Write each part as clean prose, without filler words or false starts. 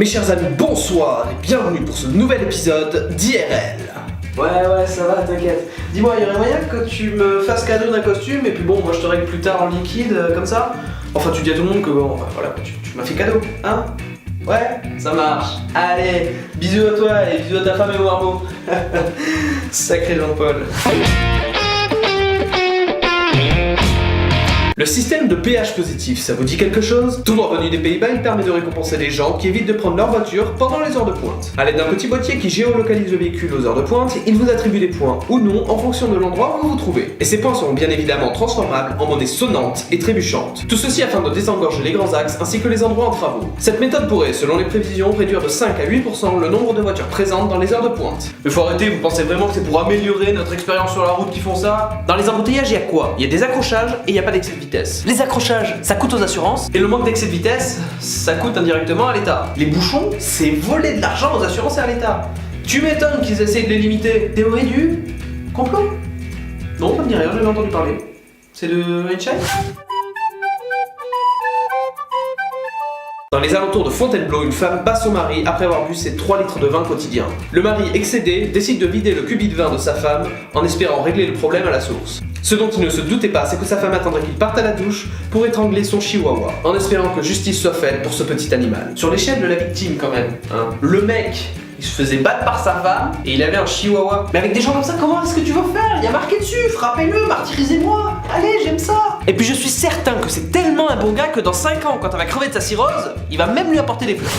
Mes chers amis, bonsoir et bienvenue pour ce nouvel épisode d'IRL. Ouais, ça va, t'inquiète. Dis-moi, il y aurait moyen que tu me fasses cadeau d'un costume et puis bon, moi je te règle plus tard en liquide, comme ça. Enfin, tu dis à tout le monde que bon, voilà, tu m'as fait cadeau, hein? Ouais, ça marche. Allez, bisous à toi et bisous à ta femme et au marmot. Sacré Jean-Paul. Le système de péage positif, ça vous dit quelque chose? Tout droit venu des Pays-Bas, il permet de récompenser les gens qui évitent de prendre leur voiture pendant les heures de pointe. A l'aide d'un petit boîtier qui géolocalise le véhicule aux heures de pointe, il vous attribue des points ou non en fonction de l'endroit où vous vous trouvez. Et ces points seront bien évidemment transformables en monnaie sonnante et trébuchante. Tout ceci afin de désengorger les grands axes ainsi que les endroits en travaux. Cette méthode pourrait, selon les prévisions, réduire de 5 à 8% le nombre de voitures présentes dans les heures de pointe. Mais faut arrêter, vous pensez vraiment que c'est pour améliorer notre expérience sur la route qu'ils font ça? Dans les embouteillages, il y a quoi? Il y a des accrochages et il n'y a pas d'excès de vitesse. Les accrochages, ça coûte aux assurances, et le manque d'excès de vitesse, ça coûte indirectement à l'État. Les bouchons, c'est voler de l'argent aux assurances et à l'État. Tu m'étonnes qu'ils essayent de les limiter. Théorie du complot? Non, ça me dit rien, j'avais entendu parler. C'est de Einstein? Dans les alentours de Fontainebleau, une femme bat son mari après avoir bu ses 3 litres de vin quotidien. Le mari, excédé, décide de vider le cubi de vin de sa femme en espérant régler le problème à la source. Ce dont il ne se doutait pas, c'est que sa femme attendrait qu'il parte à la douche pour étrangler son chihuahua, en espérant que justice soit faite pour ce petit animal. Sur l'échelle de la victime quand même, hein. Le mec, il se faisait battre par sa femme et il avait un chihuahua. Mais avec des gens comme ça, comment est-ce que tu veux faire? Il y a marqué dessus, frappez-le, martyrisez-moi. Allez, j'aime ça. Et puis je suis certain que c'est tellement un bon gars que dans 5 ans, quand elle va crever de sa cirrhose, il va même lui apporter des fleurs.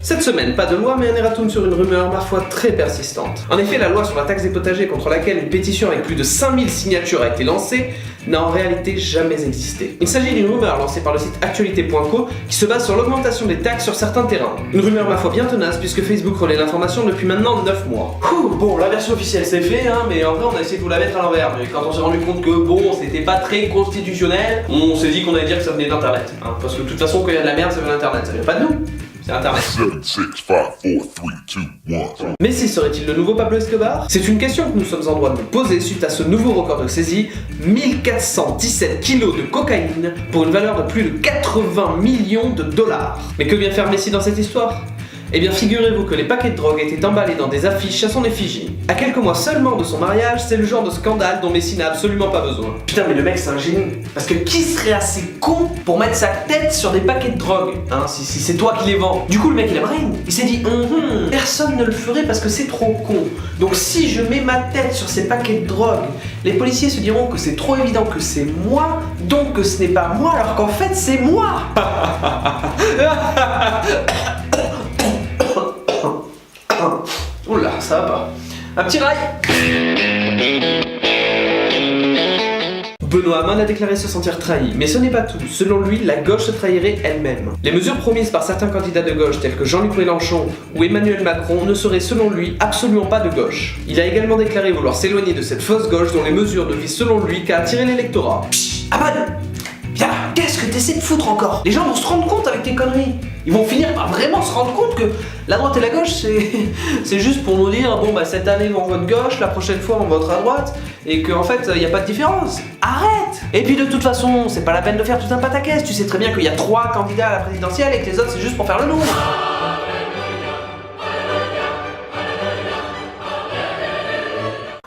Cette semaine, pas de loi, mais un erratum sur une rumeur, ma foi, très persistante. En effet, la loi sur la taxe des potagers contre laquelle une pétition avec plus de 5000 signatures a été lancée n'a en réalité jamais existé. Il s'agit d'une rumeur lancée par le site actualité.co qui se base sur l'augmentation des taxes sur certains terrains. Une rumeur, ma foi, bien tenace puisque Facebook relaie l'information depuis maintenant 9 mois. Bon, la version officielle c'est fait, hein, mais en vrai on a essayé de vous la mettre à l'envers. Mais quand on s'est rendu compte que bon, c'était pas très constitutionnel, on s'est dit qu'on allait dire que ça venait d'internet. Hein, parce que de toute façon, quand il y a de la merde, ça vient d'internet, ça vient pas de nous. C'est Internet. 7, 6, 5, 4, 3, 2, 1. Mais si serait-il le nouveau Pablo Escobar? C'est une question que nous sommes en droit de nous poser suite à ce nouveau record de saisie, 1417 kilos de cocaïne pour une valeur de plus de 80 millions de dollars. Mais que vient faire Messi dans cette histoire? Eh bien, figurez-vous que les paquets de drogue étaient emballés dans des affiches à son effigie. À quelques mois seulement de son mariage, c'est le genre de scandale dont Messi n'a absolument pas besoin. Putain, mais le mec c'est un génie. Parce que qui serait assez con pour mettre sa tête sur des paquets de drogue, hein, si c'est toi qui les vends? Du coup, le mec il a brain. Il s'est dit, personne ne le ferait parce que c'est trop con. Donc si je mets ma tête sur ces paquets de drogue, les policiers se diront que c'est trop évident que c'est moi, donc que ce n'est pas moi, alors qu'en fait c'est moi. Oula, ça va pas. Un petit rail. Benoît Hamon a déclaré se sentir trahi, mais ce n'est pas tout. Selon lui, la gauche se trahirait elle-même. Les mesures promises par certains candidats de gauche tels que Jean-Luc Mélenchon ou Emmanuel Macron ne seraient selon lui absolument pas de gauche. Il a également déclaré vouloir s'éloigner de cette fausse gauche dont les mesures ne visent selon lui qu'à attirer l'électorat. Hamon, viens, qu'est-ce que t'essaies de foutre encore? Les gens vont se rendre compte avec tes conneries. Ils vont finir par vraiment se rendre compte que la droite et la gauche, c'est juste pour nous dire bon bah cette année on vote gauche, la prochaine fois on votera à droite, et qu'en fait il n'y a pas de différence. Arrête! Et puis de toute façon, c'est pas la peine de faire tout un pataquès, tu sais très bien qu'il y a 3 candidats à la présidentielle et que les autres c'est juste pour faire le nombre.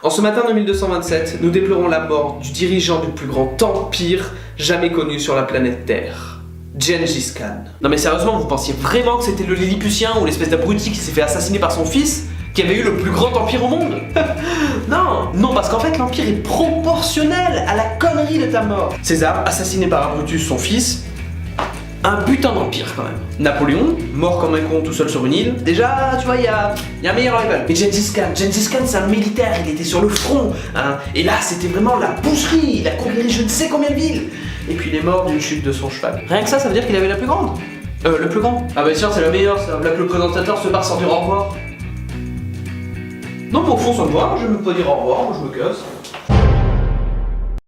En ce matin de 1227, nous déplorons la mort du dirigeant du plus grand empire jamais connu sur la planète Terre. Gengis Khan. Non mais sérieusement, vous pensiez vraiment que c'était le Lilliputien ou l'espèce d'abruti qui s'est fait assassiner par son fils qui avait eu le plus grand empire au monde? Non, parce qu'en fait l'empire est proportionnel à la connerie de ta mort. César, assassiné par Brutus, son fils, un putain d'empire quand même. Napoléon, mort comme un con tout seul sur une île. Déjà, tu vois, il y a un meilleur rival. Mais Gengis Khan, c'est un militaire, il était sur le front, hein. Et là, c'était vraiment la boucherie, il a conquéri je ne sais combien de villes. Et puis il est mort d'une chute de son cheval. Rien que ça veut dire qu'il avait la plus grande. Le plus grand. Ah bah tiens, c'est la meilleure, ça. Là que le présentateur se barre sans dire au revoir. Non, mais au fond, ça me va, je vais même pas dire au revoir, moi je me casse.